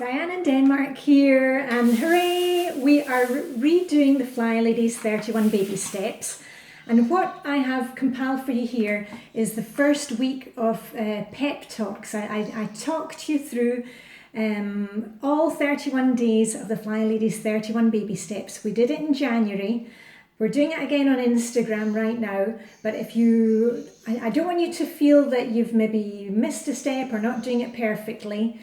Diane in Denmark here, and hooray! We are redoing the Flylady's 31 baby steps. And what I have compiled for you here is the first week of pep talks. I talked you through all 31 days of the Flylady's 31 baby steps. We did it in January. We're doing it again on Instagram right now, but if you, I don't want you to feel that you've maybe missed a step or not doing it perfectly.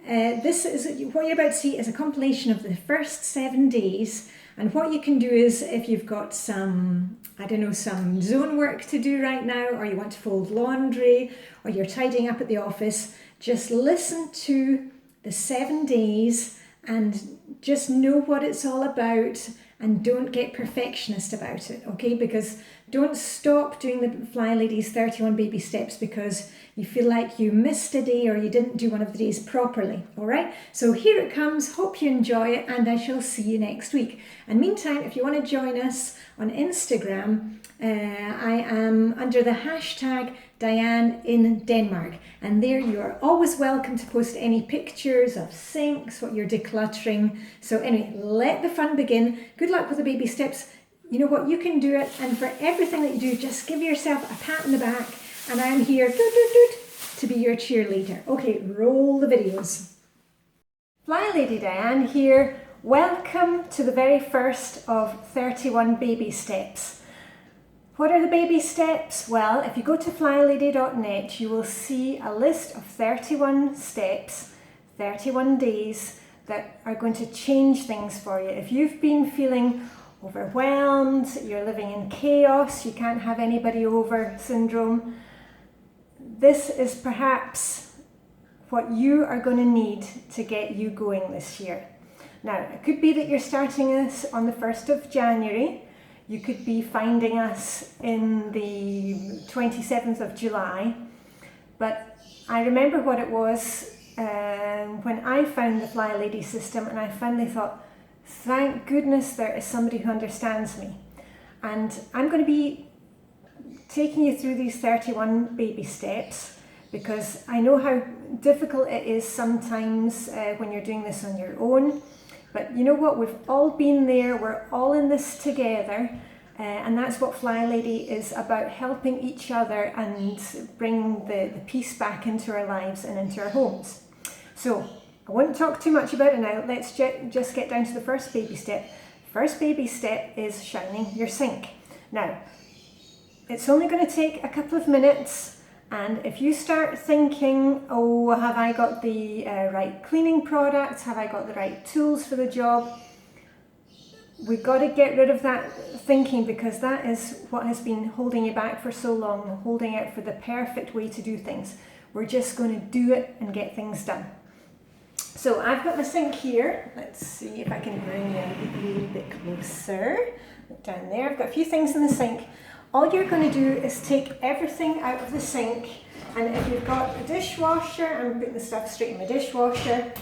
This is what you're about to see is a compilation of the first 7 days, and what you can do is if you've got some, I don't know, some zone work to do right now, or you want to fold laundry, or you're tidying up at the office, just listen to the 7 days and just know what it's all about, and don't get perfectionist about it, okay? Because don't stop doing the Flylady's 31 baby steps because you feel like you missed a day or you didn't do one of the days properly, all right? So here it comes. Hope you enjoy it, and I shall see you next week. And meantime, if you want to join us on Instagram, I am under the hashtag Diane in Denmark, and there you are always welcome to post any pictures of sinks, what you're decluttering. So anyway, let the fun begin. Good luck with the baby steps. You know what, you can do it, and for everything that you do, just give yourself a pat on the back, and I'm here to be your cheerleader. Okay, roll the videos. Flylady Diane here. Welcome to the very first of 31 baby steps. What are the baby steps? Well, if you go to flylady.net, you will see a list of 31 steps, 31 days that are going to change things for you. If you've been feeling overwhelmed, you're living in chaos, you can't have anybody over syndrome, this is perhaps what you are going to need to get you going this year. Now, it could be that you're starting this on the 1st of January. You could be finding us in the 27th of July. But I remember what it was when I found the Flylady system, and I finally thought, thank goodness there is somebody who understands me. And I'm going to be taking you through these 31 baby steps because I know how difficult it is sometimes when you're doing this on your own. But you know what, we've all been there, we're all in this together, and that's what Flylady is about, helping each other and bring the peace back into our lives and into our homes. So I won't talk too much about it now. Let's just get down to the first baby step. First baby step is shining your sink. Now, it's only going to take a couple of minutes, and if you start thinking, oh, have I got the right cleaning products? Have I got the right tools for the job? We've got to get rid of that thinking, because that is what has been holding you back for so long, holding out for the perfect way to do things. We're just going to do it and get things done. So I've got my sink here. Let's see if I can bring you a little bit closer. Look down there. I've got a few things in the sink. All you're going to do is take everything out of the sink, and if you've got a dishwasher, I'm putting the stuff straight in my dishwasher,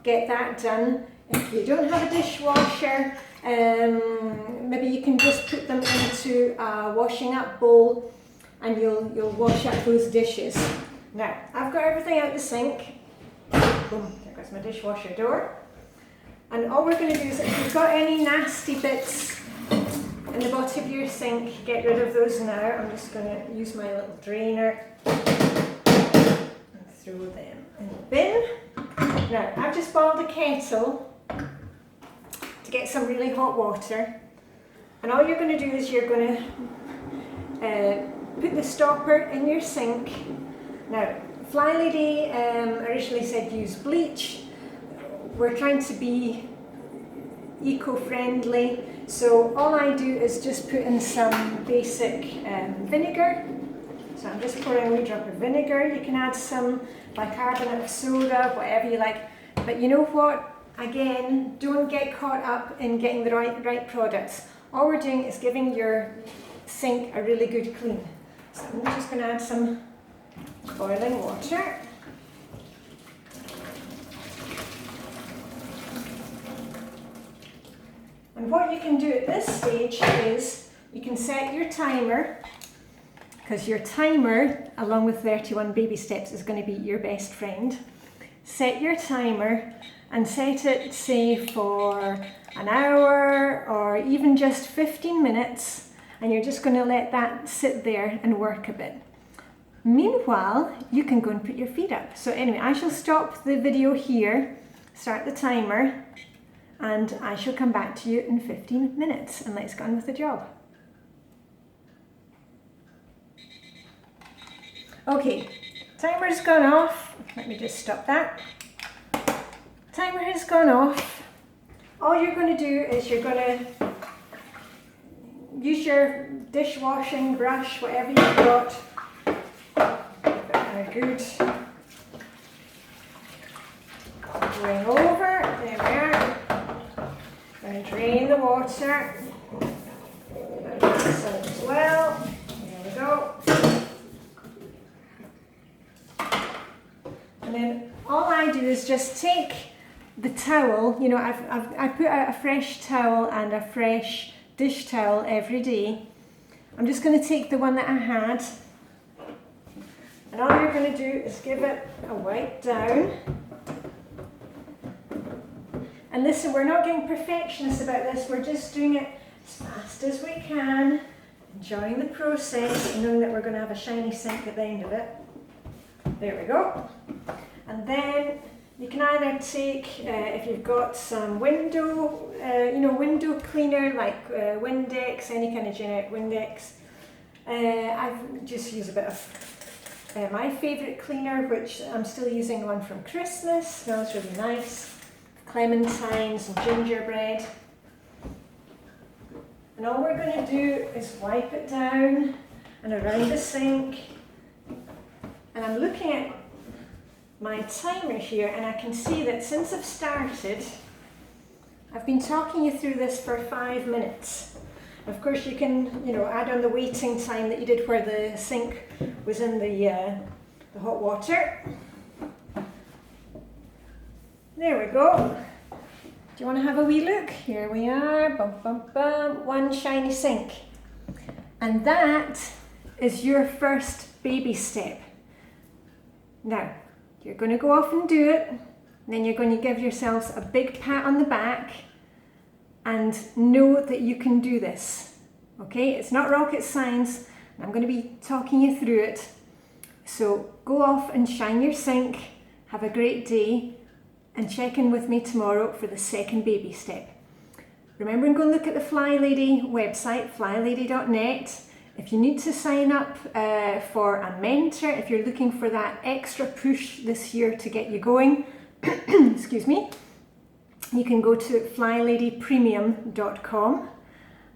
get that done. If you don't have a dishwasher, maybe you can just put them into a washing up bowl and you'll wash up those dishes. Now, I've got everything out the sink. Boom, there goes my dishwasher door. And all we're going to do is, if you've got any nasty bits in the bottom of your sink, get rid of those now. I'm just going to use my little drainer and throw them in the bin. Now, I've just boiled a kettle to get some really hot water, and all you're going to do is you're going to put the stopper in your sink. Now, Flylady originally said use bleach. We're trying to be eco-friendly, so all I do is just put in some basic vinegar. So I'm just pouring a wee drop of vinegar. You can add some bicarbonate of soda, whatever you like. But you know what? Again, don't get caught up in getting the right products. All we're doing is giving your sink a really good clean. So I'm just going to add some boiling water. And what you can do at this stage is you can set your timer, because your timer, along with 31 baby steps, is going to be your best friend. Set your timer and set it, say, for an hour or even just 15 minutes, and you're just going to let that sit there and work a bit. Meanwhile, you can go and put your feet up. So anyway, I shall stop the video here, start the timer, and I shall come back to you in 15 minutes, and let's get on with the job. Okay, timer's gone off. Let me just stop that. Timer has gone off. All you're going to do is you're going to use your dishwashing brush, whatever you've got. Very good. Bring over. There we are. And drain the water. And this as well. There we go. And then all I do is just take the towel. You know, I put out a fresh towel and a fresh dish towel every day. I'm just going to take the one that I had, and all you're going to do is give it a wipe down. And listen, we're not getting perfectionist about this, we're just doing it as fast as we can, enjoying the process and knowing that we're going to have a shiny sink at the end of it. There we go. And then you can either take, if you've got some window, window cleaner like Windex, any kind of generic Windex. I just use a bit of my favourite cleaner, which I'm still using one from Christmas. Smells really nice. Clementines and gingerbread. And all we're going to do is wipe it down and around the sink. And I'm looking at my timer here, and I can see that since I've started, I've been talking you through this for 5 minutes. Of course, you can, add on the waiting time that you did where the sink was in the hot water. There we go. Do you want to have a wee look? Here we are. Bum, bum, bum. One shiny sink. And that is your first baby step. Now, you're going to go off and do it, and then you're going to give yourselves a big pat on the back and know that you can do this. Okay, it's not rocket science, and I'm going to be talking you through it. So go off and shine your sink, have a great day, and check in with me tomorrow for the second baby step. Remember and go and look at the Flylady website, flylady.net. If you need to sign up for a mentor, if you're looking for that extra push this year to get you going, excuse me, you can go to flyladypremium.com.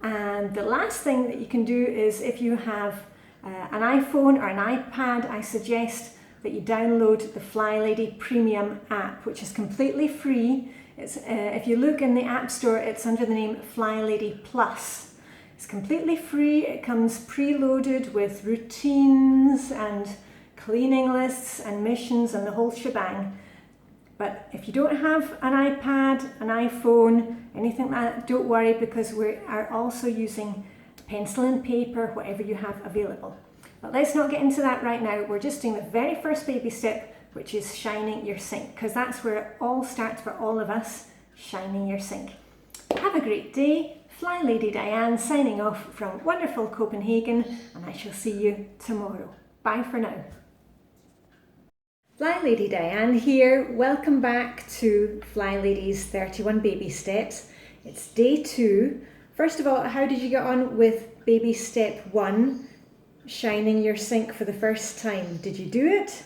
And the last thing that you can do is, if you have an iPhone or an iPad, I suggest that you download the Flylady Premium app, which is completely free. It's, if you look in the App Store, it's under the name Flylady Plus. It's completely free. It comes preloaded with routines and cleaning lists and missions and the whole shebang. But if you don't have an iPad, an iPhone, anything like that, don't worry, because we are also using pencil and paper, whatever you have available. But let's not get into that right now. We're just doing the very first baby step, which is shining your sink, because that's where it all starts for all of us, shining your sink. Have a great day. Flylady Diane signing off from wonderful Copenhagen, and I shall see you tomorrow. Bye for now. Flylady Diane here. Welcome back to Flylady's 31 Baby Steps. It's day 2. First of all, how did you get on with baby step 1, shining your sink for the first time? Did you do it?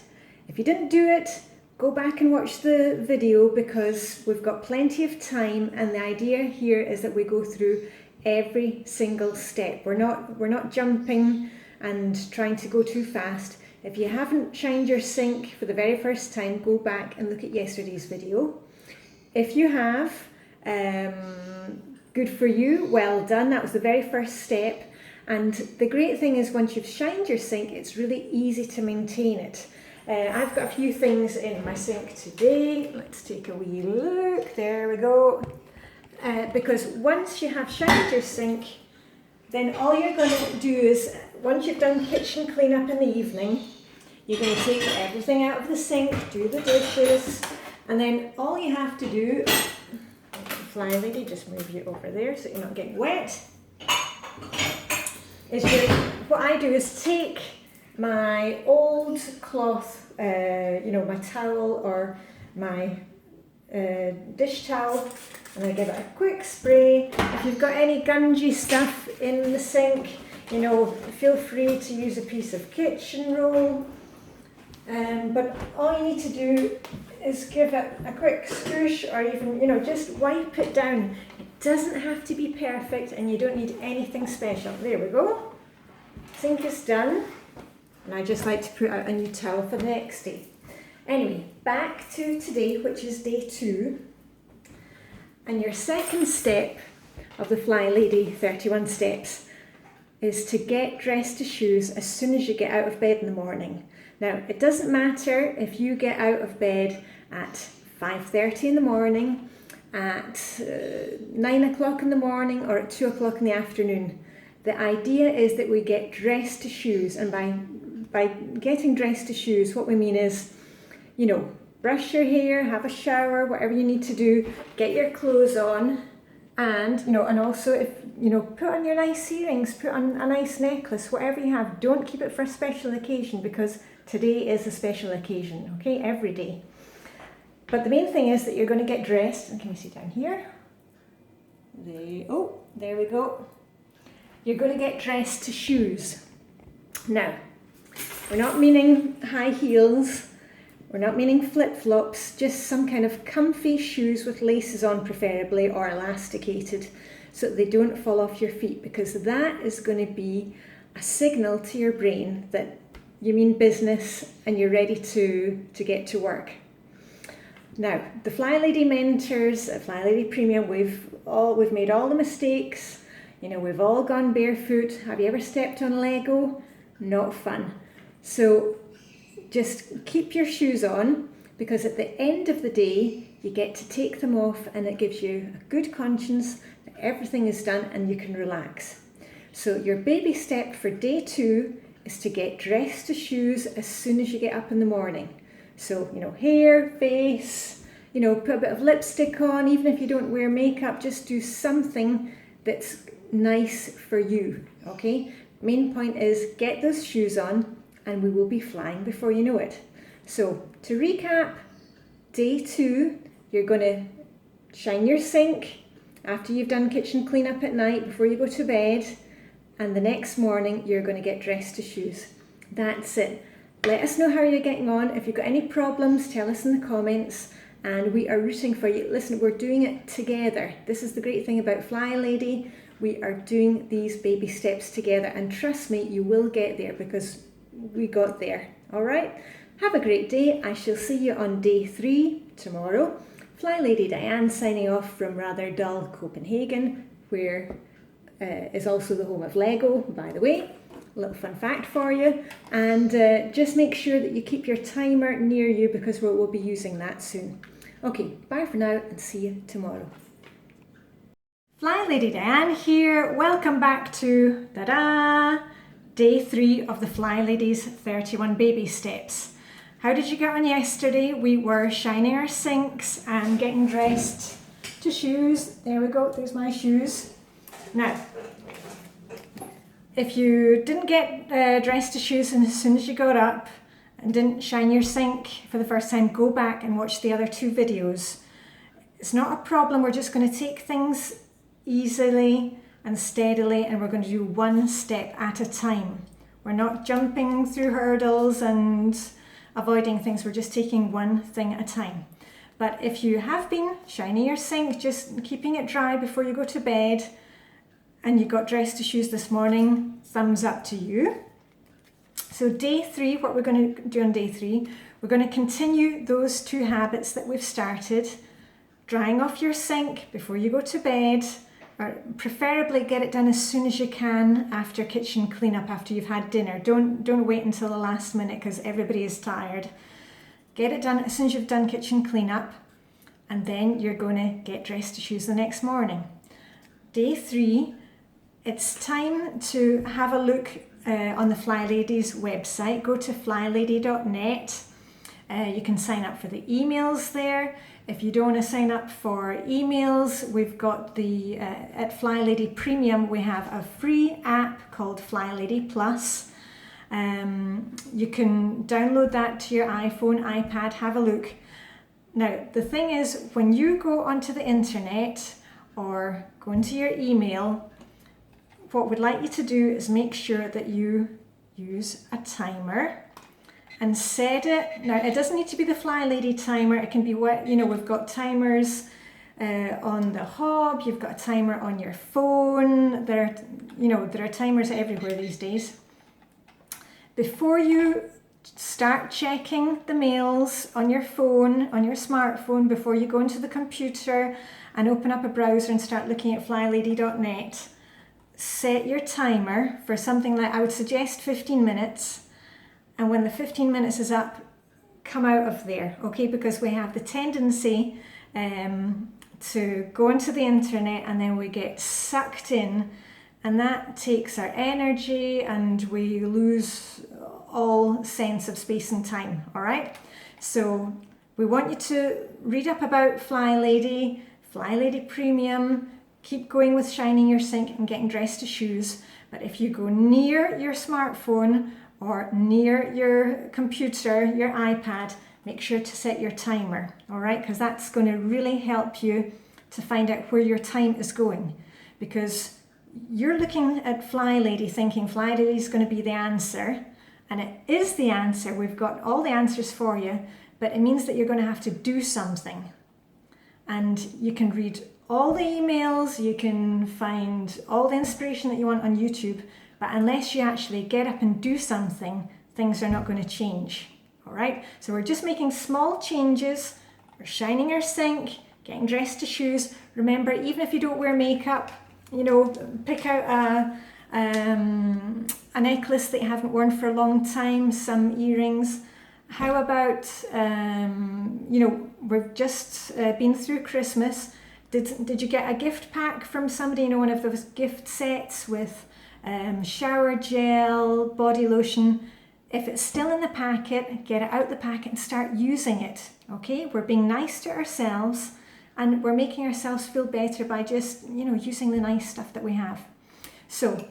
If you didn't do it, go back and watch the video, because we've got plenty of time, and the idea here is that we go through every single step. We're not jumping and trying to go too fast. If you haven't shined your sink for the very first time, go back and look at yesterday's video. If you have, good for you, well done. That was the very first step. And the great thing is, once you've shined your sink, it's really easy to maintain it. I've got a few things in my sink today. Let's take a wee look. There we go. Because once you have shined your sink, then all you're going to do is, once you've done kitchen cleanup in the evening, you're going to take everything out of the sink, do the dishes, And then all you have to do, Flylady, just move you over there so you're not getting wet, is what I do is take my old cloth, my towel or my dish towel, and I give it a quick spray. If you've got any gungy stuff in the sink, feel free to use a piece of kitchen roll. But all you need to do is give it a quick swoosh, or even, just wipe it down. It doesn't have to be perfect, and you don't need anything special. There we go. Sink is done. And I just like to put out a new towel for the next day. Anyway, back to today, which is day 2. And your second step of the Flylady 31 steps is to get dressed to shoes as soon as you get out of bed in the morning. Now, it doesn't matter if you get out of bed at 5:30 in the morning, at 9 o'clock in the morning, or at 2 o'clock in the afternoon. The idea is that we get dressed to shoes, and by getting dressed to shoes, what we mean is, brush your hair, have a shower, whatever you need to do, get your clothes on, and also if put on your nice earrings, put on a nice necklace, whatever you have. Don't keep it for a special occasion, because today is a special occasion, okay, every day. But the main thing is that you're going to get dressed, and can you see down here? There we go. You're going to get dressed to shoes. Now, we're not meaning high heels, we're not meaning flip-flops, just some kind of comfy shoes with laces on preferably, or elasticated, so that they don't fall off your feet, because that is going to be a signal to your brain that you mean business and you're ready to get to work. Now, the Flylady mentors at Flylady Premium, we've made all the mistakes. We've all gone barefoot. Have you ever stepped on Lego? Not fun. So just keep your shoes on, because at the end of the day, you get to take them off, and it gives you a good conscience that everything is done and you can relax. So your baby step for day 2 is to get dressed to shoes as soon as you get up in the morning. So, hair, face, put a bit of lipstick on. Even if you don't wear makeup, just do something that's nice for you, okay? Main point is get those shoes on, and we will be flying before you know it. So to recap, day 2, you're going to shine your sink after you've done kitchen cleanup at night before you go to bed, and the next morning you're going to get dressed to shoes. That's it. Let us know how you're getting on. If you've got any problems, tell us in the comments, and we are rooting for you. Listen, we're doing it together. This is the great thing about Flylady. We are doing these baby steps together, and trust me, you will get there, because we got there. All right? Have a great day. I shall see you on day 3 tomorrow. Flylady Diane signing off from rather dull Copenhagen, where is also the home of Lego, by the way. A little fun fact for you. And just make sure that you keep your timer near you, because we'll be using that soon. Okay, bye for now, and see you tomorrow. Flylady Diane here. Welcome back to day 3 of the Flylady's 31 baby steps. How did you get on yesterday? We were shining our sinks and getting dressed to shoes. There we go, there's my shoes. Now, if you didn't get dressed to shoes as soon as you got up and didn't shine your sink for the first time, go back and watch the other 2 videos. It's not a problem, we're just going to take things easily and steadily, and we're going to do one step at a time. We're not jumping through hurdles and avoiding things, we're just taking one thing at a time. But if you have been shining your sink, just keeping it dry before you go to bed, and you got dressed to shoes this morning, thumbs up to you. So day 3, what we're going to do on day 3, we're going to continue those 2 habits that we've started. Drying off your sink before you go to bed, or preferably get it done as soon as you can after kitchen cleanup, after you've had dinner. Don't wait until the last minute, because everybody is tired. Get it done as soon as you've done kitchen cleanup, and then you're going to get dressed to shoes the next morning. Day 3, it's time to have a look on the Flylady's website. Go to flylady.net, You can sign up for the emails there. If you don't want to sign up for emails, we've got the, at Flylady Premium, we have a free app called Flylady Plus. You can download that to your iPhone, iPad, have a look. Now, the thing is, when you go onto the internet or go into your email, what we'd like you to do is make sure that you use a timer and set it. Now, it doesn't need to be the Flylady timer. It can be what, you know, we've got timers on the hob, you've got a timer on your phone. There are timers everywhere these days. Before you start checking the mails on your phone, on your smartphone, before you go into the computer and open up a browser and start looking at flylady.net, set your timer for something like, I would suggest 15 minutes. And when the 15 minutes is up, come out of there, okay? Because we have the tendency to go into the internet and then we get sucked in, and that takes our energy and we lose all sense of space and time, all right? So we want you to read up about Flylady, Flylady Premium, keep going with shining your sink and getting dressed to shoes. But if you go near your smartphone or near your computer, your iPad, make sure to set your timer, all right? Because that's going to really help you to find out where your time is going. Because you're looking at Flylady thinking Flylady is going to be the answer, and it is the answer. We've got all the answers for you, but it means that you're going to have to do something. And you can read all the emails, you can find all the inspiration that you want on YouTube, but unless you actually get up and do something, things are not going to change, all right? So we're just making small changes. We're shining our sink, getting dressed to shoes. Remember, even if you don't wear makeup, you know, pick out a necklace that you haven't worn for a long time, some earrings. How about, you know, we've just been through Christmas. Did you get a gift pack from somebody, you know, one of those gift sets with shower gel, body lotion? If it's still in the packet, get it out the packet and start using it, okay? We're being nice to ourselves and we're making ourselves feel better by just, you know, using the nice stuff that we have. So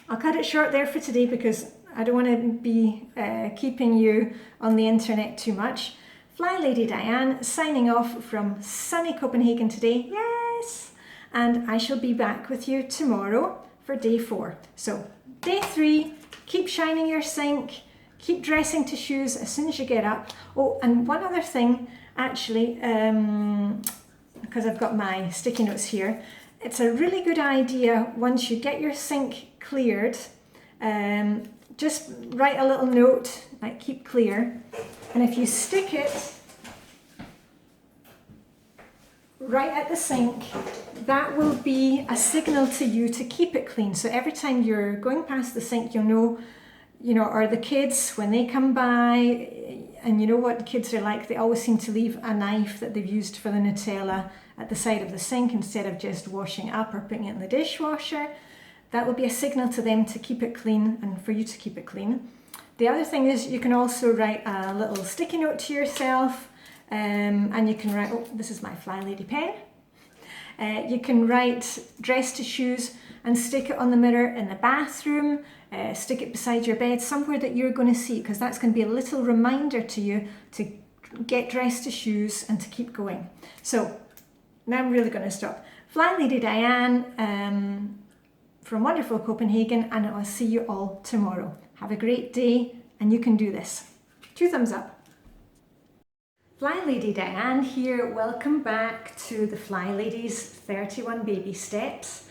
I'll cut it short there for today because I don't want to be keeping you on the internet too much. Flylady Diane signing off from sunny Copenhagen today. Yes! And I shall be back with you tomorrow for day 4. So day 3, keep shining your sink, keep dressing to shoes as soon as you get up. Oh, and one other thing, actually, because I've got my sticky notes here, it's a really good idea once you get your sink cleared, just write a little note like keep clear, and if you stick it right at the sink, that will be a signal to you to keep it clean. So every time you're going past the sink, you'll know, you know, or the kids, when they come by, and you know what kids are like, they always seem to leave a knife that they've used for the Nutella at the side of the sink instead of just washing it up or putting it in the dishwasher. That will be a signal to them to keep it clean and for you to keep it clean. The other thing is you can also write a little sticky note to yourself, and you can write, oh, this is my Flylady pen. You can write dress to shoes and stick it on the mirror in the bathroom, stick it beside your bed, somewhere that you're going to see, because that's going to be a little reminder to you to get dressed to shoes and to keep going. So now I'm really going to stop. Flylady Diane from wonderful Copenhagen, and I'll see you all tomorrow. Have a great day, and you can do this. 2 thumbs up. Flylady Diane here. Welcome back to the Flylady's 31 Baby Steps.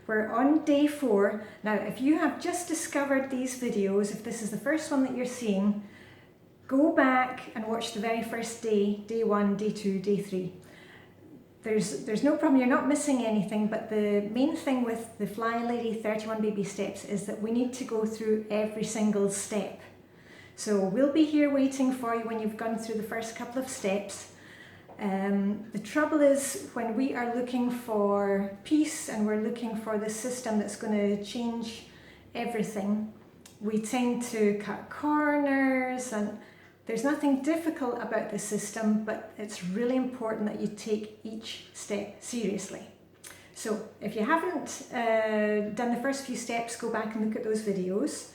We're on day 4. Now, if you have just discovered these videos, if this is the first one that you're seeing, go back and watch the very first day, day 1, day 2, day 3. There's no problem, you're not missing anything, but the main thing with the Flylady 31 Baby Steps is that we need to go through every single step. So we'll be here waiting for you when you've gone through the first couple of steps. The trouble is when we are looking for peace and we're looking for the system that's going to change everything, we tend to cut corners, and There's nothing difficult about this system, but it's really important that you take each step seriously. So if you haven't done the first few steps, go back and look at those videos.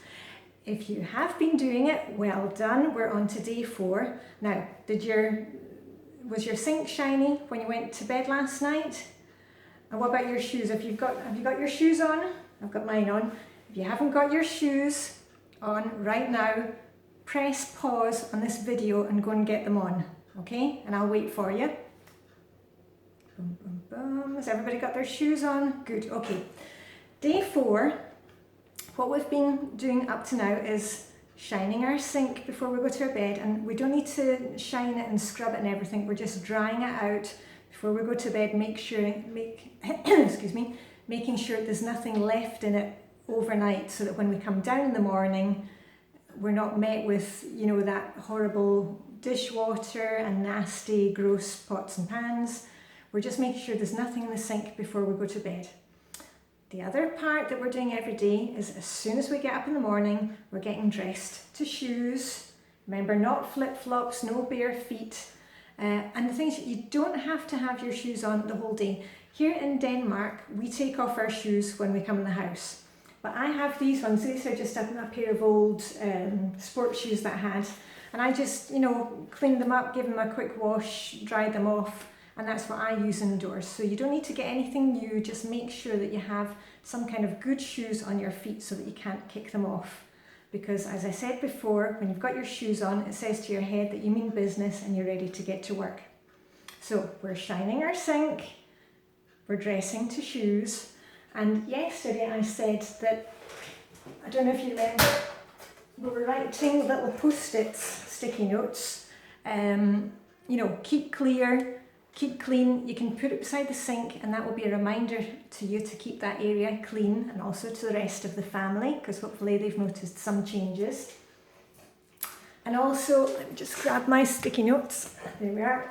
If you have been doing it, well done. We're on to day 4. Now, was your sink shiny when you went to bed last night? And what about your shoes? Have you got your shoes on? I've got mine on. If you haven't got your shoes on right now, press pause on this video and go and get them on, okay? And I'll wait for you. Boom, boom, boom. Has everybody got their shoes on? Good, okay. Day 4, what we've been doing up to now is shining our sink before we go to our bed, and we don't need to shine it and scrub it and everything. We're just drying it out before we go to bed, excuse me, making sure there's nothing left in it overnight, so that when we come down in the morning, we're not met with, you know, that horrible dishwater and nasty, gross pots and pans. We're just making sure there's nothing in the sink before we go to bed. The other part that we're doing every day is as soon as we get up in the morning, we're getting dressed to shoes. Remember, not flip-flops, no bare feet. And the thing is, you don't have to have your shoes on the whole day. Here in Denmark, we take off our shoes when we come in the house. But I have these ones. These are just a pair of old sports shoes that I had. And I just, you know, cleaned them up, give them a quick wash, dried them off. And that's what I use indoors. So you don't need to get anything new, just make sure that you have some kind of good shoes on your feet so that you can't kick them off. Because as I said before, when you've got your shoes on, it says to your head that you mean business and you're ready to get to work. So we're shining our sink, we're dressing to shoes, and yesterday I said that, I don't know if you remember, we were writing little post-its, sticky notes, you know, keep clear, keep clean. You can put it beside the sink and that will be a reminder to you to keep that area clean, and also to the rest of the family, because hopefully they've noticed some changes. And also, let me just grab my sticky notes, there we are.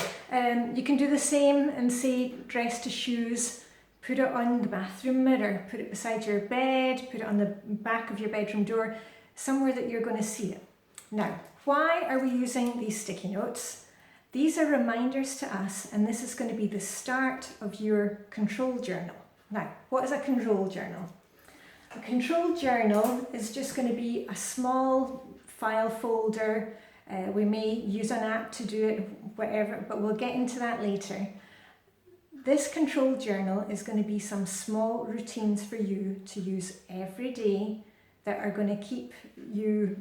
You can do the same and say dress to shoes, put it on the bathroom mirror, put it beside your bed, put it on the back of your bedroom door, somewhere that you're going to see it. Now, why are we using these sticky notes? These are reminders to us, and this is going to be the start of your control journal. Now, what is a control journal? A control journal is just going to be a small file folder. We may use an app to do it, whatever, but we'll get into that later. This control journal is going to be some small routines for you to use every day that are going to keep you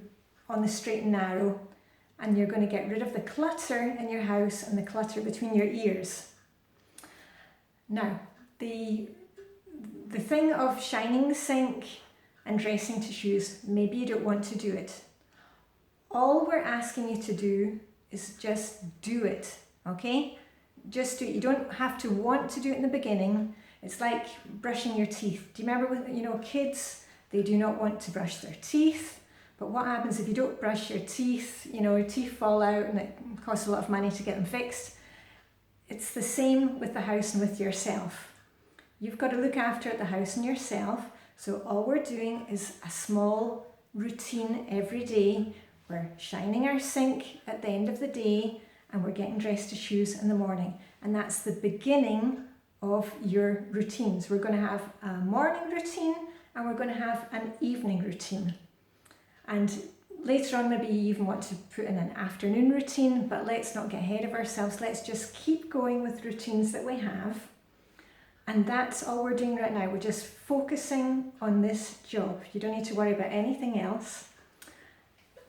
on the straight and narrow. And you're going to get rid of the clutter in your house and the clutter between your ears. Now, the thing of shining the sink and dressing to shoes, maybe you don't want to do it. All we're asking you to do is just do it, okay? Just do it. You don't have to want to do it in the beginning. It's like brushing your teeth. Do you remember with, you know, kids, they do not want to brush their teeth. But what happens if you don't brush your teeth? You know, your teeth fall out and it costs a lot of money to get them fixed. It's the same with the house and with yourself. You've got to look after the house and yourself. So all we're doing is a small routine every day. We're shining our sink at the end of the day and we're getting dressed to shoes in the morning. And that's the beginning of your routines. We're going to have a morning routine and we're going to have an evening routine. And later on, maybe you even want to put in an afternoon routine, but let's not get ahead of ourselves. Let's just keep going with routines that we have. And that's all we're doing right now. We're just focusing on this job. You don't need to worry about anything else.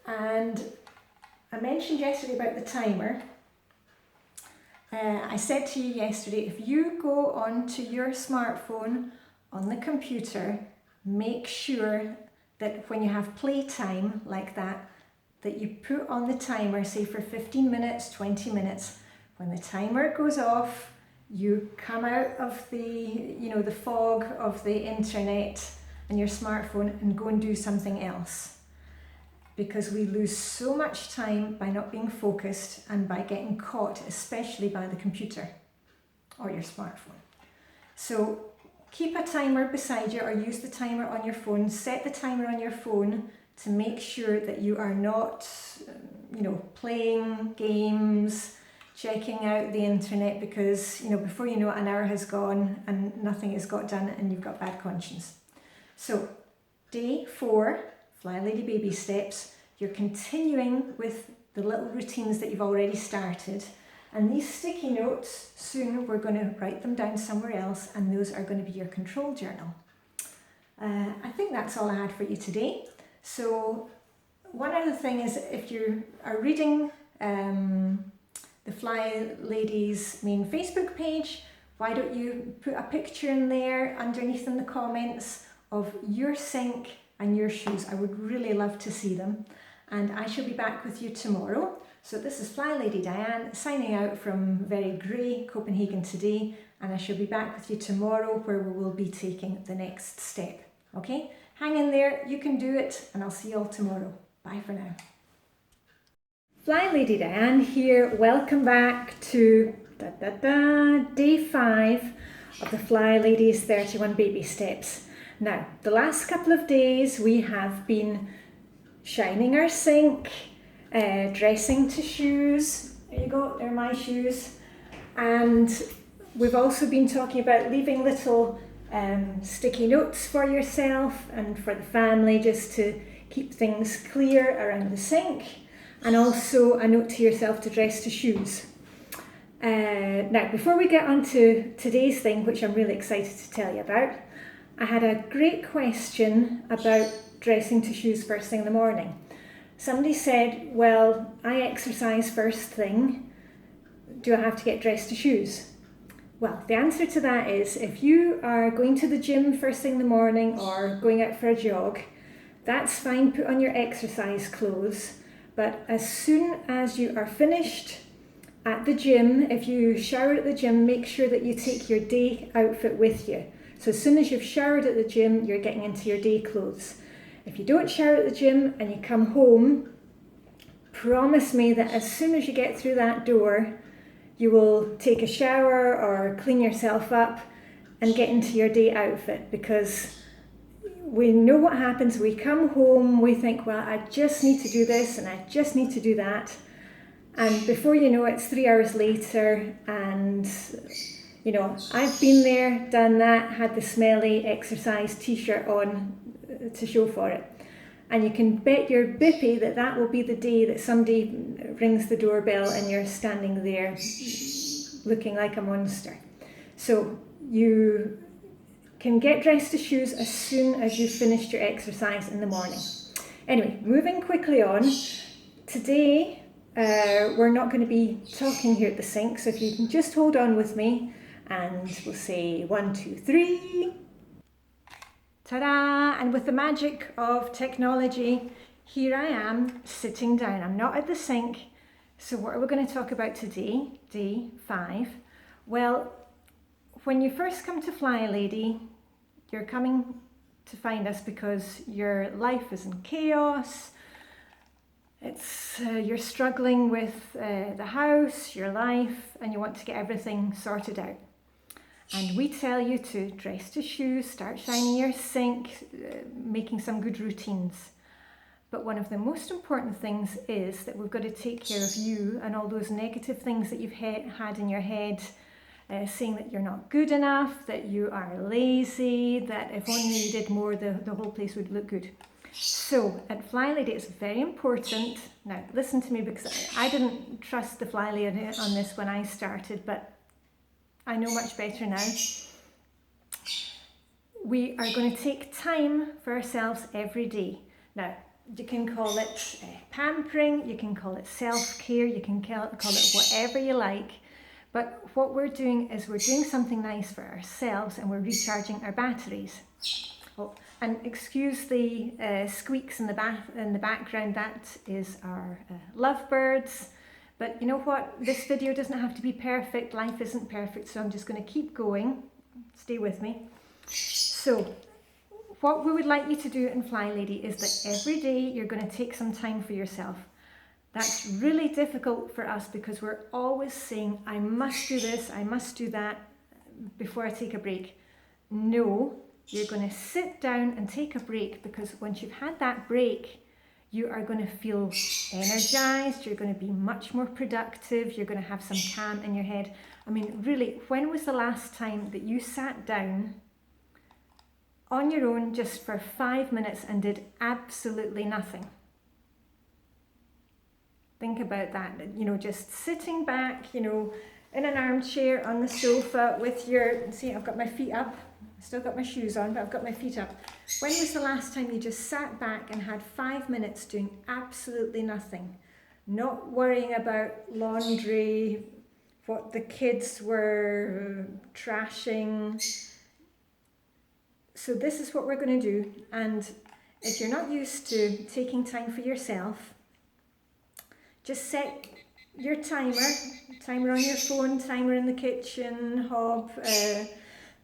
And I mentioned yesterday about the timer. I said to you yesterday, if you go onto your smartphone on the computer, make sure that when you have playtime like that, that you put on the timer, say for 15 minutes, 20 minutes. When the timer goes off, you come out of the, you know, the fog of the internet and your smartphone and go and do something else. Because we lose so much time by not being focused and by getting caught, especially by the computer or your smartphone. So keep a timer beside you or use the timer on your phone. Set the timer on your phone to make sure that you are not, playing games, checking out the internet, because, before you know it, an hour has gone and nothing has got done and you've got bad conscience. So, day 4, Flylady Baby Steps, you're continuing with the little routines that you've already started. And these sticky notes, soon we're going to write them down somewhere else, and those are going to be your control journal. I think that's all I had for you today. So one other thing is, if you are reading the Flylady's main Facebook page, why don't you put a picture in there underneath in the comments of your sink and your shoes. I would really love to see them. And I shall be back with you tomorrow. So this is Flylady Diane signing out from very grey Copenhagen today, and I shall be back with you tomorrow where we will be taking the next step. Okay? Hang in there, you can do it, and I'll see you all tomorrow. Bye for now. Flylady Diane here. Welcome back to day 5 of the Flylady's 31 Baby Steps. Now, the last couple of days we have been shining our sink, dressing to shoes. There you go, they're my shoes. And we've also been talking about leaving little sticky notes for yourself and for the family, just to keep things clear around the sink, and also a note to yourself to dress to shoes. Now, before we get on to today's thing, which I'm really excited to tell you about, I had a great question about dressing to shoes first thing in the morning. Somebody said, well, I exercise first thing, do I have to get dressed to shoes? Well, the answer to that is, if you are going to the gym first thing in the morning or going out for a jog, that's fine, put on your exercise clothes. But as soon as you are finished at the gym, if you shower at the gym, make sure that you take your day outfit with you. So as soon as you've showered at the gym, you're getting into your day clothes. If you don't shower at the gym and you come home, promise me that as soon as you get through that door, you will take a shower or clean yourself up and get into your day outfit, because we know what happens. We come home, we think, well, I just need to do this and I just need to do that. And before you know it, it's 3 hours later, and I've been there, done that, had the smelly exercise t-shirt on to show for it. And you can bet your bippy that that will be the day that somebody rings the doorbell and you're standing there looking like a monster. So you can get dressed to shoes as soon as you've finished your exercise in the morning. Anyway, moving quickly on. Today, we're not going to be talking here at the sink, so if you can just hold on with me, and we'll say 1, 2, 3. Ta-da! And with the magic of technology, here I am sitting down. I'm not at the sink. So what are we going to talk about today? Day 5. Well, when you first come to Flylady, you're coming to find us because your life is in chaos. You're struggling with the house, your life, and you want to get everything sorted out. And we tell you to dress to shoes, start shining your sink, making some good routines. But one of the most important things is that we've got to take care of you and all those negative things that you've had in your head, saying that you're not good enough, that you are lazy, that if only you did more, the whole place would look good. So at Flylady, it's very important. Now, listen to me, because I didn't trust the Flylady on this when I started, but I know much better now. We are going to take time for ourselves every day. Now, you can call it pampering, you can call it self-care, you can call it whatever you like. But what we're doing is we're doing something nice for ourselves, and we're recharging our batteries. Oh, and excuse the squeaks in the background. That is our lovebirds. But you know what? This video doesn't have to be perfect. Life isn't perfect, so I'm just going to keep going. Stay with me. So, what we would like you to do in Flylady is that every day you're going to take some time for yourself. That's really difficult for us because we're always saying, I must do this, I must do that before I take a break. No, you're going to sit down and take a break, because once you've had that break, you are going to feel energized, you're going to be much more productive, you're going to have some calm in your head. I mean, really, when was the last time that you sat down on your own just for 5 minutes and did absolutely nothing? Think about that, you know, just sitting back, you know, in an armchair on the sofa with your, see, I've got my feet up, I've still got my shoes on, but I've got my feet up. When was the last time you just sat back and had 5 minutes doing absolutely nothing? Not worrying about laundry, what the kids were trashing. So this is what we're going to do. And if you're not used to taking time for yourself, just set your timer on your phone, timer in the kitchen, hob,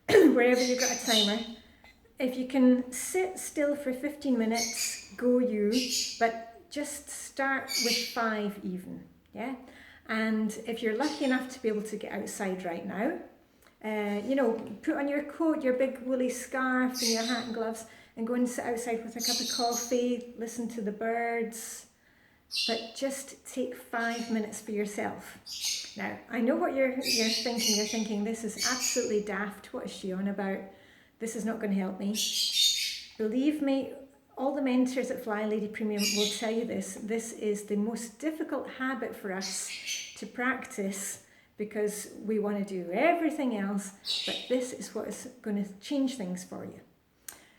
wherever you've got a timer. If you can sit still for 15 minutes, go you, but just start with 5 even, yeah? And if you're lucky enough to be able to get outside right now, you know, put on your coat, your big woolly scarf and your hat and gloves and go and sit outside with a cup of coffee, listen to the birds, but just take 5 minutes for yourself. Now, I know what you're thinking. You're thinking, this is absolutely daft. What is she on about? This is not going to help me. Believe me, all the mentors at Flylady Premium will tell you this. This is the most difficult habit for us to practice because we want to do everything else, but this is what is going to change things for you.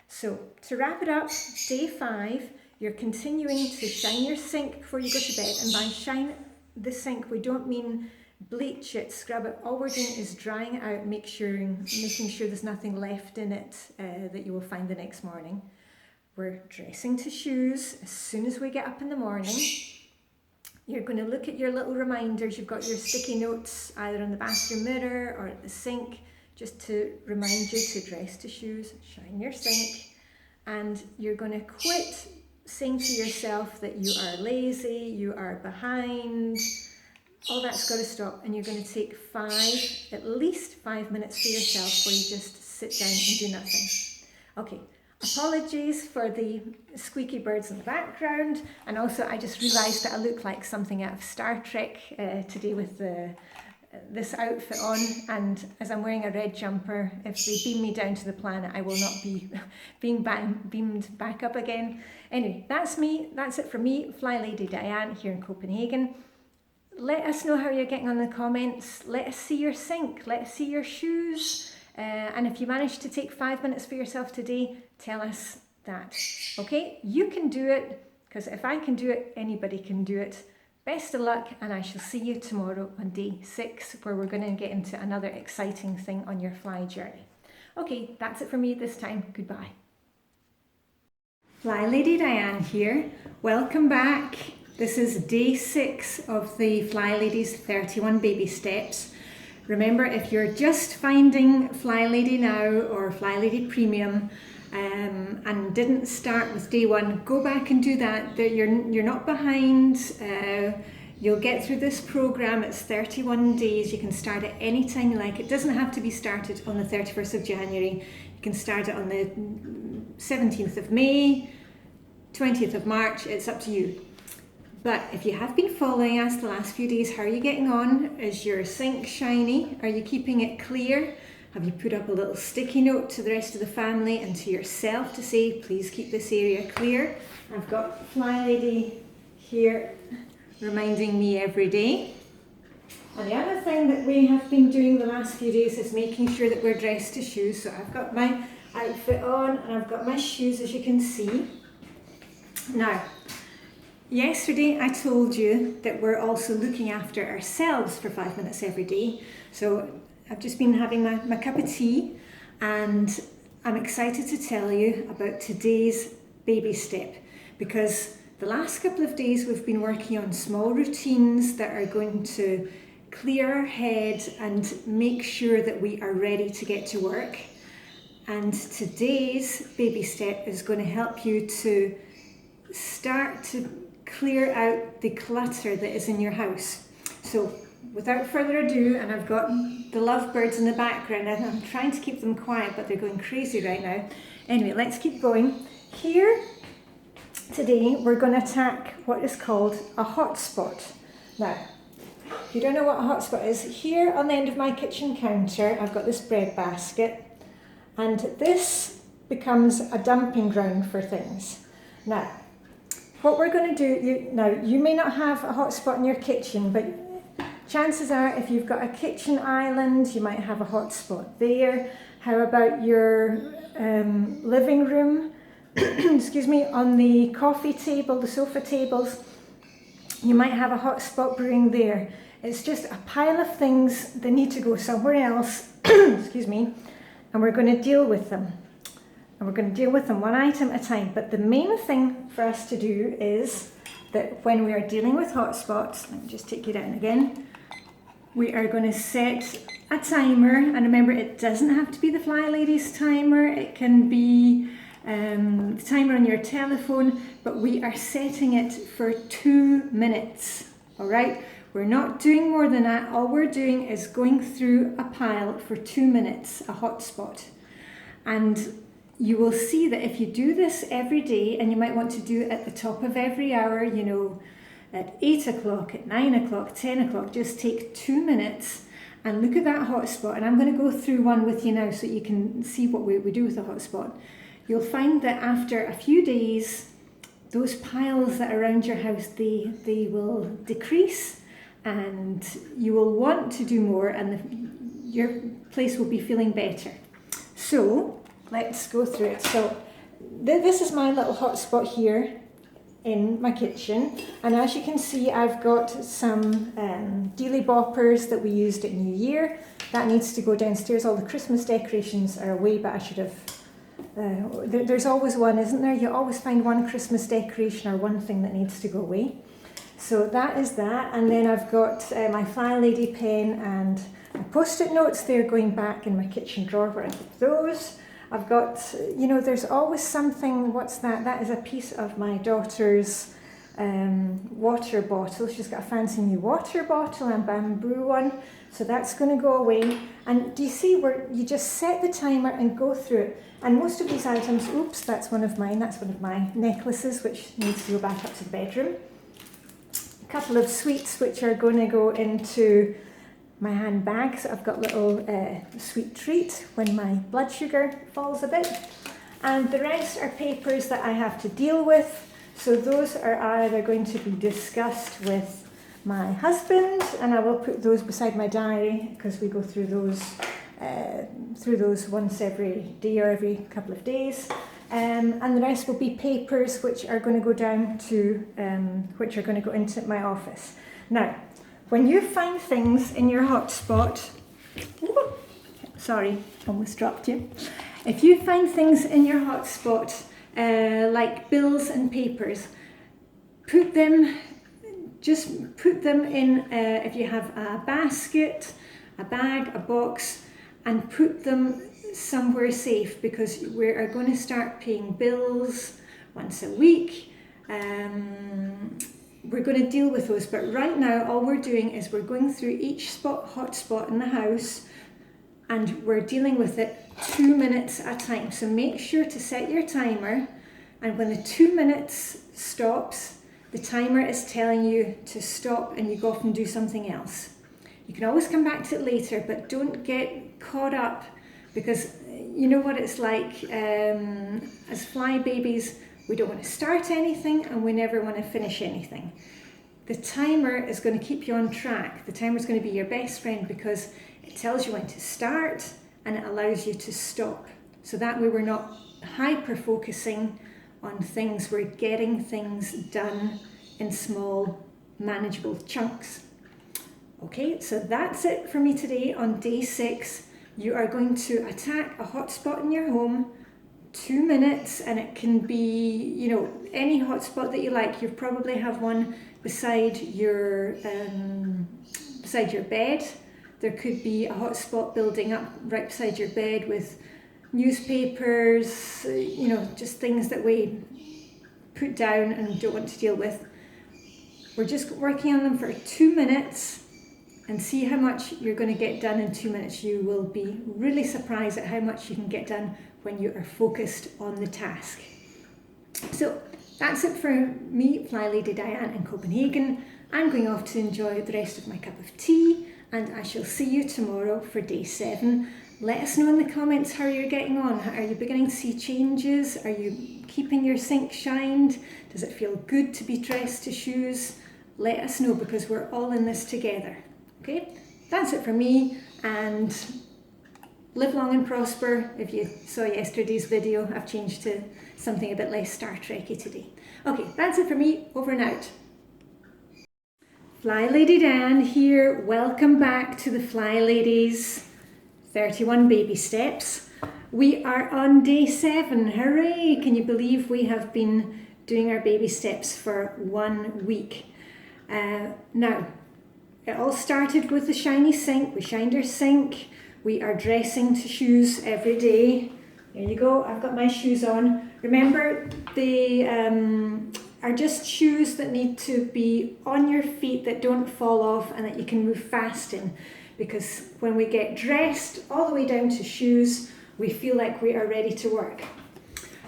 So, to wrap it up, day 5, you're continuing to shine your sink before you go to bed, and by shine the sink, we don't mean bleach it, scrub it. All we're doing is drying it out, making sure there's nothing left in it that you will find the next morning. We're dressing to shoes as soon as we get up in the morning. You're going to look at your little reminders. You've got your sticky notes either on the bathroom mirror or at the sink, just to remind you to dress to shoes, shine your sink, and you're going to quit saying to yourself that you are lazy, you are behind. All that's got to stop, and you're going to take at least 5 minutes for yourself where you just sit down and do nothing. Okay, apologies for the squeaky birds in the background, and also I just realised that I look like something out of Star Trek today with this outfit on, and as I'm wearing a red jumper, if they beam me down to the planet, I will not be being beamed back up again. Anyway, that's me. That's it for me, Flylady Diane here in Copenhagen. Let us know how you're getting on in the comments. Let us see your sink. Let us see your shoes. And if you manage to take 5 minutes for yourself today, tell us that. Okay, you can do it, because if I can do it, anybody can do it. Best of luck, and I shall see you tomorrow on day 6, where we're going to get into another exciting thing on your fly journey. Okay, that's it for me this time. Goodbye. Flylady Diane here. Welcome back. This is day 6 of the Flylady's 31 baby steps. Remember, if you're just finding Flylady now or Flylady Premium and didn't start with day 1, go back and do that. You're not behind. You'll get through this program. It's 31 days. You can start at any time you like. It doesn't have to be started on the 31st of January. You can start it on the 17th of May, 20th of March. It's up to you. But if you have been following us the last few days, how are you getting on? Is your sink shiny? Are you keeping it clear? Have you put up a little sticky note to the rest of the family and to yourself to say, please keep this area clear? I've got Flylady here reminding me every day. And the other thing that we have been doing the last few days is making sure that we're dressed to shoes. So I've got my outfit on and I've got my shoes, as you can see. Now, yesterday I told you that we're also looking after ourselves for 5 minutes every day. So I've just been having my cup of tea, and I'm excited to tell you about today's baby step, because the last couple of days we've been working on small routines that are going to clear our head and make sure that we are ready to get to work. And today's baby step is going to help you to start to clear out the clutter that is in your house. So without further ado, and I've got the lovebirds in the background, and I'm trying to keep them quiet, but they're going crazy right now. Anyway, let's keep going. Here today we're going to attack what is called a hotspot. Now, if you don't know what a hotspot is, here on the end of my kitchen counter I've got this bread basket, and this becomes a dumping ground for things. Now, what we're going to do, you may not have a hotspot in your kitchen, but chances are if you've got a kitchen island, you might have a hotspot there. How about your living room? Excuse me, on the coffee table, the sofa tables, you might have a hotspot brewing there. It's just a pile of things that need to go somewhere else, excuse me, and we're going to deal with them. And we're going to deal with them one item at a time. But the main thing for us to do is that when we are dealing with hotspots, let me just take you down again, we are going to set a timer. And remember, it doesn't have to be the Flylady's timer. It can be the timer on your telephone, but we are setting it for 2 minutes. All right? We're not doing more than that. All we're doing is going through a pile for 2 minutes, a hotspot. And you will see that if you do this every day, and you might want to do it at the top of every hour, you know, at 8 o'clock, at 9 o'clock, 10 o'clock, just take 2 minutes and look at that hotspot. And I'm going to go through one with you now so you can see what we do with a hotspot. You'll find that after a few days, those piles that are around your house, they will decrease, and you will want to do more, and your place will be feeling better. So let's go through it. So this is my little hotspot here in my kitchen, and as you can see, I've got some dealy boppers that we used at New Year. That needs to go downstairs. All the Christmas decorations are away, but I should have there's always one, isn't there? You always find one Christmas decoration or one thing that needs to go away. So that is that, and then I've got my Flylady pen and my post-it notes. They're going back in my kitchen drawer where I keep those. I've got, you know, there's always something. What's that? That is a piece of my daughter's water bottle. She's got a fancy new water bottle and bamboo one, so that's going to go away. And do you see where you just set the timer and go through it? And most of these items, oops, that's one of mine. That's one of my necklaces, which needs to go back up to the bedroom. A couple of sweets which are going to go into my handbag. So I've got a little sweet treat when my blood sugar falls a bit. And the rest are papers that I have to deal with. So those are either going to be discussed with my husband, and I will put those beside my diary because we go through those once every day or every couple of days. And the rest will be papers which are going to go down to, which are going to go into my office. Now, when you find things in your hotspot, sorry, almost dropped you. If you find things in your hotspot, like bills and papers, just put them in, if you have a basket, a bag, a box, and put them somewhere safe, because we are going to start paying bills once a week. We're going to deal with those, but right now all we're doing is we're going through each hotspot in the house, and we're dealing with it 2 minutes at a time. So make sure to set your timer, and when the 2 minutes stops, the timer is telling you to stop and you go off and do something else. You can always come back to it later, but don't get caught up, because you know what it's like. As fly babies, we don't want to start anything and we never want to finish anything. The timer is going to keep you on track. The timer is going to be your best friend, because it tells you when to start and it allows you to stop. So that way we're not hyper-focusing on things, we're getting things done in small, manageable chunks. Okay, so that's it for me today on day 6. You are going to attack a hotspot in your home, 2 minutes, and it can be, you know, any hotspot that you like. You probably have one beside your bed. There could be a hotspot building up right beside your bed with newspapers, you know, just things that we put down and don't want to deal with. We're just working on them for 2 minutes and see how much you're going to get done in 2 minutes. You will be really surprised at how much you can get done when you are focused on the task. So that's it for me, Flylady Diane in Copenhagen. I'm going off to enjoy the rest of my cup of tea, and I shall see you tomorrow for day 7. Let us know in the comments how you're getting on. Are you beginning to see changes? Are you keeping your sink shined? Does it feel good to be dressed to shoes? Let us know, because we're all in this together. Okay, that's it for me, and live long and prosper. If you saw yesterday's video, I've changed to something a bit less Star Trekky today. Okay, that's it for me. Over and out. Flylady Diane here. Welcome back to the Flyladies 31 Baby Steps. We are on day 7. Hooray! Can you believe we have been doing our baby steps for 1 week? Now, it all started with the shiny sink. We shined our sink. We are dressing to shoes every day. There you go, I've got my shoes on. Remember, they are just shoes that need to be on your feet, that don't fall off and that you can move fast in. Because when we get dressed all the way down to shoes, we feel like we are ready to work.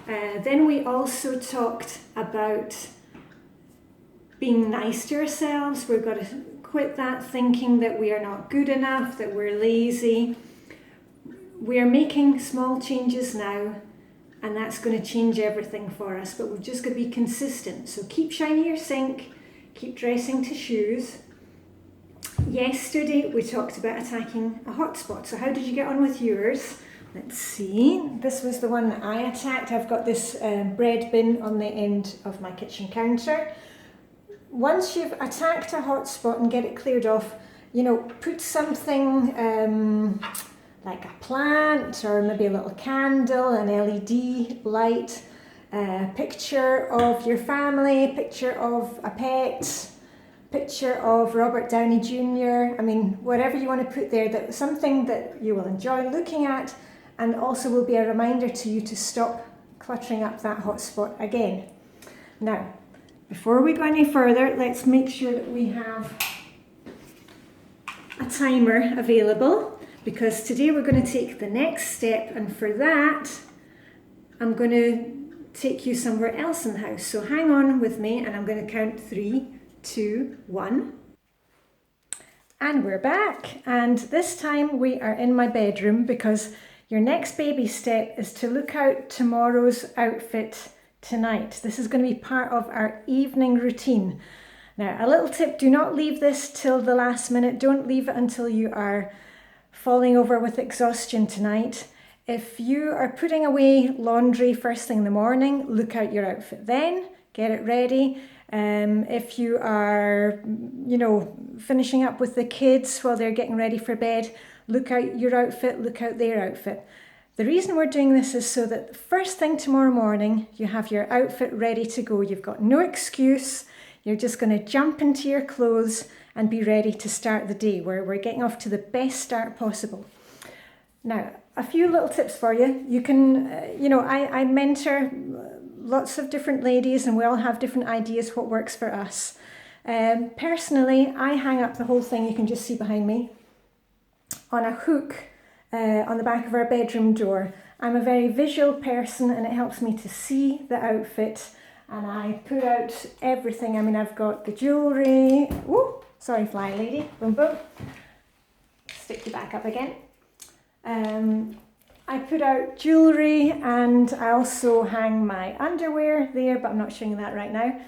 Then we also talked about being nice to ourselves. We've got to quit that thinking that we are not good enough, that we're lazy. We are making small changes now, and that's going to change everything for us, but we've just got to be consistent. So keep shining your sink, keep dressing to shoes. Yesterday we talked about attacking a hotspot. So how did you get on with yours? Let's see. This was the one that I attacked. I've got this bread bin on the end of my kitchen counter. Once you've attacked a hotspot and get it cleared off, you know, put something like a plant or maybe a little candle, an LED light, a picture of your family, picture of a pet, picture of Robert Downey Jr. I mean, whatever you want to put there, that something that you will enjoy looking at, and also will be a reminder to you to stop cluttering up that hotspot again. Now, before we go any further, let's make sure that we have a timer available, because today we're going to take the next step, and for that I'm going to take you somewhere else in the house. So hang on with me, and I'm going to count 3, 2, 1. And we're back, and this time we are in my bedroom, because your next baby step is to look out tomorrow's outfit tonight. This is going to be part of our evening routine. Now, a little tip: do not leave this till the last minute. Don't leave it until you are falling over with exhaustion tonight. If you are putting away laundry first thing in the morning, look out your outfit then, get it ready. If you are, you know, finishing up with the kids while they're getting ready for bed, look out your outfit, look out their outfit. The reason we're doing this is so that first thing tomorrow morning, you have your outfit ready to go. You've got no excuse. You're just going to jump into your clothes and be ready to start the day, where we're getting off to the best start possible. Now, a few little tips for you. You can, you know, I mentor lots of different ladies, and we all have different ideas what works for us. Personally, I hang up the whole thing, you can just see behind me, on a hook on the back of our bedroom door. I'm a very visual person, and it helps me to see the outfit, and I put out everything. I mean, I've got the jewellery. Ooh, sorry, fly lady. Boom, boom. Stick you back up again. I put out jewellery, and I also hang my underwear there, but I'm not showing you that right now.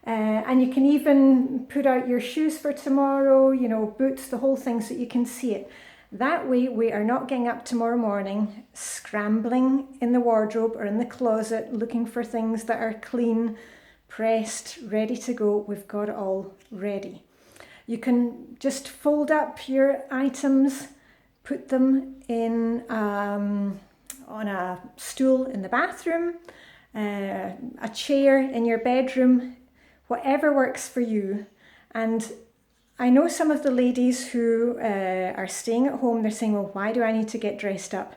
And you can even put out your shoes for tomorrow, you know, boots, the whole thing, so you can see it. That way we are not getting up tomorrow morning scrambling in the wardrobe or in the closet looking for things that are clean, pressed, ready to go. We've got it all ready. You can just fold up your items, put them in on a stool in the bathroom, a chair in your bedroom, whatever works for you. And I know some of the ladies who are staying at home, they're saying, well, why do I need to get dressed up?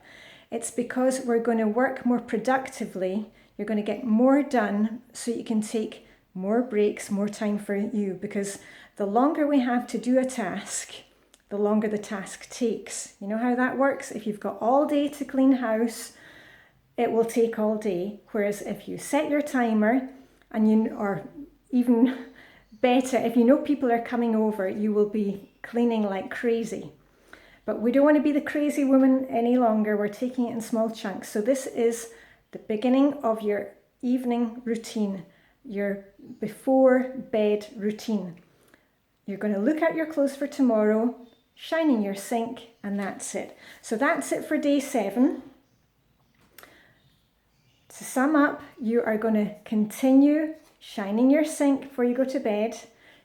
It's because we're going to work more productively. You're going to get more done, so you can take more breaks, more time for you, because the longer we have to do a task, the longer the task takes. You know how that works? If you've got all day to clean house, it will take all day. Whereas if you set your timer or even better, if you know people are coming over, you will be cleaning like crazy. But we don't want to be the crazy woman any longer. We're taking it in small chunks. So this is the beginning of your evening routine, your before bed routine. You're going to look at your clothes for tomorrow, shining your sink, and that's it. So that's it for day 7. To sum up, you are going to continue shining your sink before you go to bed.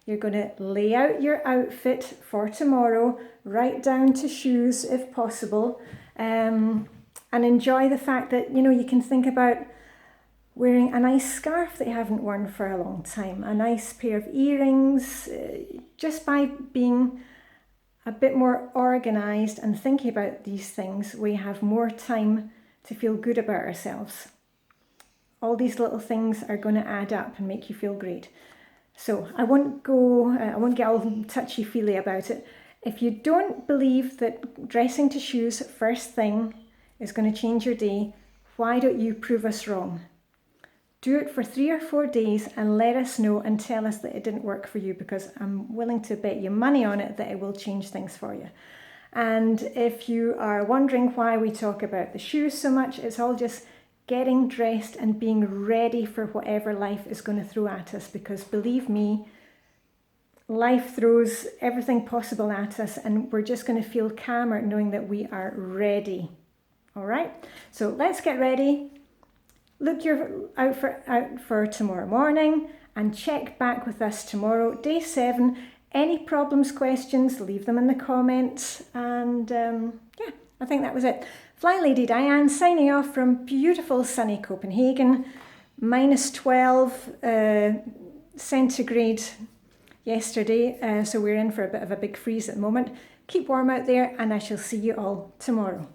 You're going to lay out your outfit for tomorrow, right down to shoes if possible, and enjoy the fact that, you can think about wearing a nice scarf that you haven't worn for a long time, a nice pair of earrings. Just by being a bit more organised and thinking about these things, we have more time to feel good about ourselves. All these little things are going to add up and make you feel great. So I won't get all touchy-feely about it. If you don't believe that dressing to shoes first thing is going to change your day, why don't you prove us wrong? Do it for 3 or 4 days and let us know and tell us that it didn't work for you, because I'm willing to bet you money on it that it will change things for you. And if you are wondering why we talk about the shoes so much, it's all just getting dressed and being ready for whatever life is going to throw at us, because believe me, life throws everything possible at us, and we're just going to feel calmer knowing that we are ready. All right, so let's get ready. Look your outfit out for tomorrow morning and check back with us tomorrow, day 7. Any problems, questions, leave them in the comments. And yeah, I think that was it. Flylady Diane signing off from beautiful sunny Copenhagen, -12 centigrade yesterday. So we're in for a bit of a big freeze at the moment. Keep warm out there, and I shall see you all tomorrow.